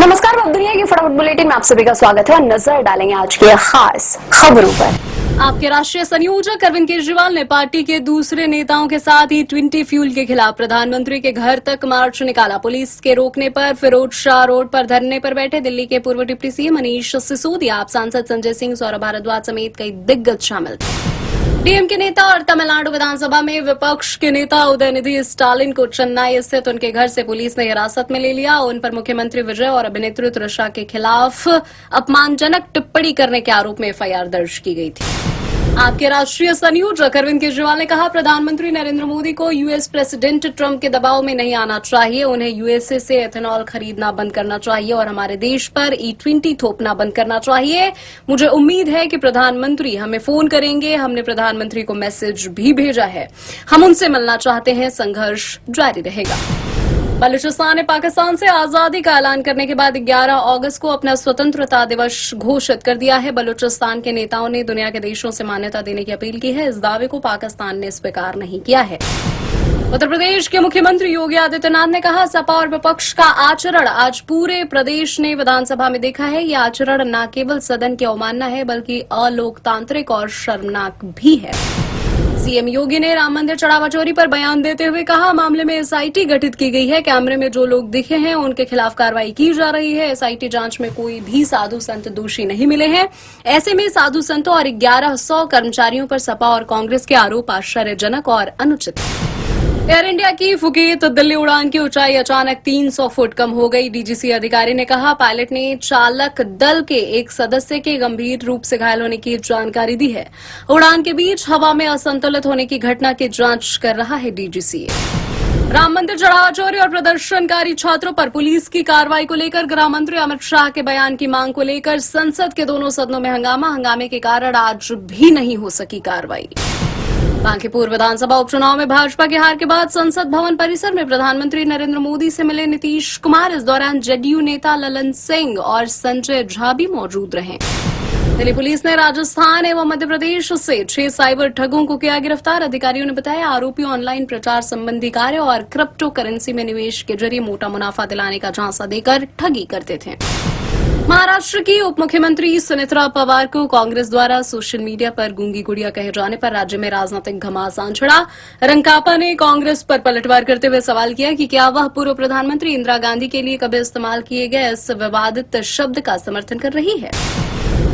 नमस्कार, अब दुनिया की फटाफट बुलेटिन में आप सभी का स्वागत है और नजर डालेंगे आज की खास खबरों पर। आपके राष्ट्रीय संयोजक अरविंद केजरीवाल ने पार्टी के दूसरे नेताओं के साथ E20 फ्यूल के खिलाफ प्रधानमंत्री के घर तक मार्च निकाला। पुलिस के रोकने पर फिरोज शाह रोड पर धरने पर बैठे दिल्ली के पूर्व डिप्टी सीएम मनीष सिसोदिया, आप सांसद संजय सिंह, सौरभ भारद्वाज समेत कई दिग्गज शामिल थे। डीएम के नेता और तमिलनाडु विधानसभा में विपक्ष के नेता उदयनिधि स्टालिन को चेन्नई स्थित उनके घर से पुलिस ने हिरासत में ले लिया। उन पर मुख्यमंत्री विजय और अभिनेत्री त्रिशा के खिलाफ अपमानजनक टिप्पणी करने के आरोप में एफआईआर दर्ज की गई थी। आपके राष्ट्रीय संयोजक अरविंद केजरीवाल ने कहा, प्रधानमंत्री नरेंद्र मोदी को यूएस प्रेसिडेंट ट्रंप के दबाव में नहीं आना चाहिए। उन्हें यूएसए से एथेनॉल खरीदना बंद करना चाहिए और हमारे देश पर E20 थोपना बंद करना चाहिए। मुझे उम्मीद है कि प्रधानमंत्री हमें फोन करेंगे। हमने प्रधानमंत्री को मैसेज भी भेजा है। हम उनसे मिलना चाहते हैं। संघर्ष जारी रहेगा। बलूचिस्तान ने पाकिस्तान से आजादी का ऐलान करने के बाद 11 अगस्त को अपना स्वतंत्रता दिवस घोषित कर दिया है। बलूचिस्तान के नेताओं ने दुनिया के देशों से मान्यता देने की अपील की है। इस दावे को पाकिस्तान ने स्वीकार नहीं किया है। उत्तर प्रदेश के मुख्यमंत्री योगी आदित्यनाथ ने कहा, सपा और विपक्ष का आचरण आज पूरे प्रदेश ने विधानसभा में देखा है। यह आचरण न केवल सदन की अवमानना है बल्कि अलोकतांत्रिक और शर्मनाक भी है। सीएम योगी ने राम मंदिर चढ़ावा चोरी पर बयान देते हुए कहा, मामले में एसआईटी गठित की गई है। कैमरे में जो लोग दिखे हैं उनके खिलाफ कार्रवाई की जा रही है। एसआईटी जांच में कोई भी साधु संत दोषी नहीं मिले हैं। ऐसे में साधु संतों और 1100 कर्मचारियों पर सपा और कांग्रेस के आरोप आश्चर्यजनक और अनुचित है। एयर इंडिया की फुकेत दिल्ली उड़ान की ऊंचाई अचानक 300 फुट कम हो गई। डीजीसी अधिकारी ने कहा, पायलट ने चालक दल के एक सदस्य के गंभीर रूप से घायल होने की जानकारी दी है। उड़ान के बीच हवा में असंतुलित होने की घटना की जांच कर रहा है डीजीसी। राम मंदिर चढ़ावा चोरी और प्रदर्शनकारी छात्रों पर पुलिस की कार्रवाई को लेकर गृह मंत्री अमित शाह के बयान की मांग को लेकर संसद के दोनों सदनों में हंगामे के कारण आज भी नहीं हो सकी कार्रवाई। बांकीपुर विधानसभा उपचुनाव में भाजपा की हार के बाद संसद भवन परिसर में प्रधानमंत्री नरेंद्र मोदी से मिले नीतीश कुमार। इस दौरान जेडीयू नेता ललन सिंह और संजय झा भी मौजूद रहे। दिल्ली पुलिस ने राजस्थान एवं मध्य प्रदेश से 6 साइबर ठगों को किया गिरफ्तार। अधिकारियों ने बताया, आरोपी ऑनलाइन प्रचार संबंधी कार्य और क्रिप्टो करेंसी में निवेश के जरिए मोटा मुनाफा दिलाने का झांसा देकर ठगी करते थे। महाराष्ट्र की उप मुख्यमंत्री सुनेत्रा पवार को कांग्रेस द्वारा सोशल मीडिया पर गूंगी गुड़िया कहे जाने पर राज्य में राजनीतिक घमासान छिड़ा। रंकापा ने कांग्रेस पर पलटवार करते हुए सवाल किया कि क्या वह पूर्व प्रधानमंत्री इंदिरा गांधी के लिए कभी इस्तेमाल किए गए इस विवादित शब्द का समर्थन कर रही है।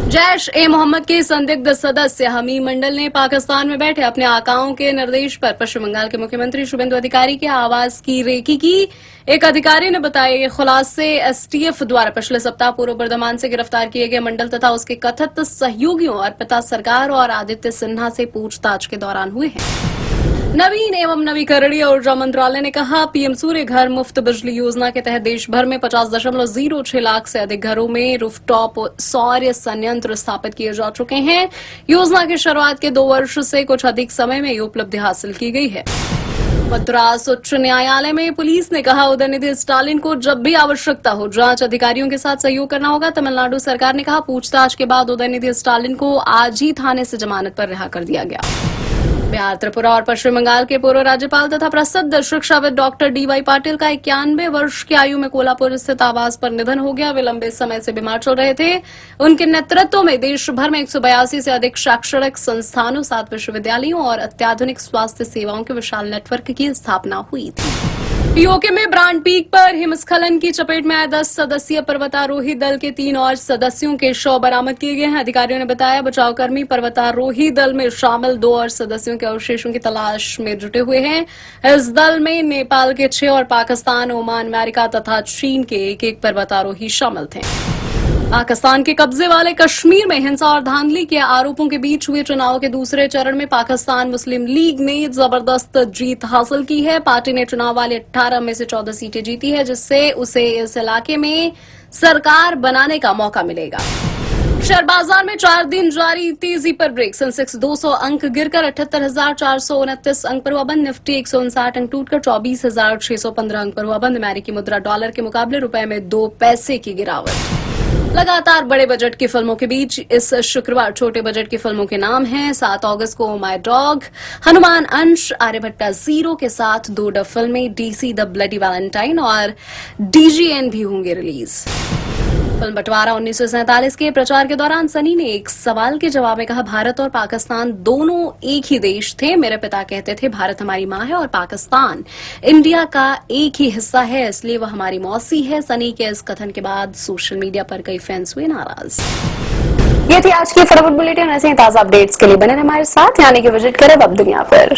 जैश-ए-मोहम्मद के संदिग्ध सदस्य हमीम मंडल ने पाकिस्तान में बैठे अपने आकाओं के निर्देश पर पश्चिम बंगाल के मुख्यमंत्री शुभेंदु अधिकारी के आवास की रेकी की। एक अधिकारी ने बताया, ये खुलासे एसटीएफ द्वारा पिछले सप्ताह पूर्व बर्धमान से गिरफ्तार किए गए मंडल तथा उसके कथित सहयोगियों अर्पिता सरकार और आदित्य सिन्हा से पूछताछ के दौरान हुए हैं। नवीन एवं नवीकरणीय ऊर्जा मंत्रालय ने कहा, पीएम सूर्य घर मुफ्त बिजली योजना के तहत देश भर में 50.06 लाख से अधिक घरों में रूफटॉप सौर संयंत्र स्थापित किए जा चुके हैं। योजना की शुरुआत के 2 वर्ष से कुछ अधिक समय में ये उपलब्धि हासिल की गई है। मद्रास उच्च न्यायालय में पुलिस ने कहा, उदयनिधि स्टालिन को जब भी आवश्यकता हो जांच अधिकारियों के साथ सहयोग करना होगा। तमिलनाडु सरकार ने कहा, पूछताछ के बाद उदयनिधि स्टालिन को आज ही थाने से जमानत पर रिहा कर दिया गया। बिहार, त्रिपुरा और पश्चिम बंगाल के पूर्व राज्यपाल तथा प्रसिद्ध शिक्षाविद डॉक्टर DY पाटिल का 91 वर्ष की आयु में कोल्हापुर स्थित आवास पर निधन हो गया। वे लंबे समय से बीमार चल रहे थे। उनके नेतृत्व में देश भर में 182 से अधिक शैक्षणिक संस्थानों, 7 विश्वविद्यालयों और अत्याधुनिक स्वास्थ्य सेवाओं के विशाल नेटवर्क की स्थापना हुई थी। पीओके में ब्रांड पीक पर हिमस्खलन की चपेट में आए 10 सदस्यीय पर्वतारोही दल के 3 और सदस्यों के शव बरामद किए गए हैं। अधिकारियों ने बताया, बचावकर्मी पर्वतारोही दल में शामिल 2 और सदस्यों के अवशेषों की तलाश में जुटे हुए हैं। इस दल में नेपाल के 6 और पाकिस्तान, ओमान, अमेरिका तथा चीन के 1-1 पर्वतारोही शामिल थे। पाकिस्तान के कब्जे वाले कश्मीर में हिंसा और धांधली के आरोपों के बीच हुए चुनाव के दूसरे चरण में पाकिस्तान मुस्लिम लीग ने जबरदस्त जीत हासिल की है। पार्टी ने चुनाव वाले 18 में से 14 सीटें जीती है, जिससे उसे इस इलाके में सरकार बनाने का मौका मिलेगा। शेयर बाजार में 4 दिन जारी तेजी पर ब्रेक। सेंसेक्स 200 अंक गिरकर 78,429 अंक पर हुआ बंद। निफ्टी 159 अंक टूटकर 24,615 अंक पर हुआ बंद। अमेरिकी मुद्रा डॉलर के मुकाबले रुपए में 2 पैसे की गिरावट। लगातार बड़े बजट की फिल्मों के बीच इस शुक्रवार छोटे बजट की फिल्मों के नाम हैं। 7 अगस्त को माय डॉग, हनुमान अंश, आर्यभट्टा जीरो के साथ 2 डब फिल्में डीसी द ब्लडी वैलेंटाइन और डीजीएन भी होंगे रिलीज। फिल्म बंटवारा 1947 के प्रचार के दौरान सनी ने एक सवाल के जवाब में कहा, भारत और पाकिस्तान दोनों एक ही देश थे। मेरे पिता कहते थे भारत हमारी माँ है और पाकिस्तान इंडिया का एक ही हिस्सा है, इसलिए वह हमारी मौसी है। सनी के इस कथन के बाद सोशल मीडिया पर कई फैंस हुए नाराज। ये थी आज की फटाफट बुलेटिन। ऐसे ही ताजा अपडेट्स के लिए बने रहे हमारे साथ, यानी कि विजिट करें वेब दुनिया पर।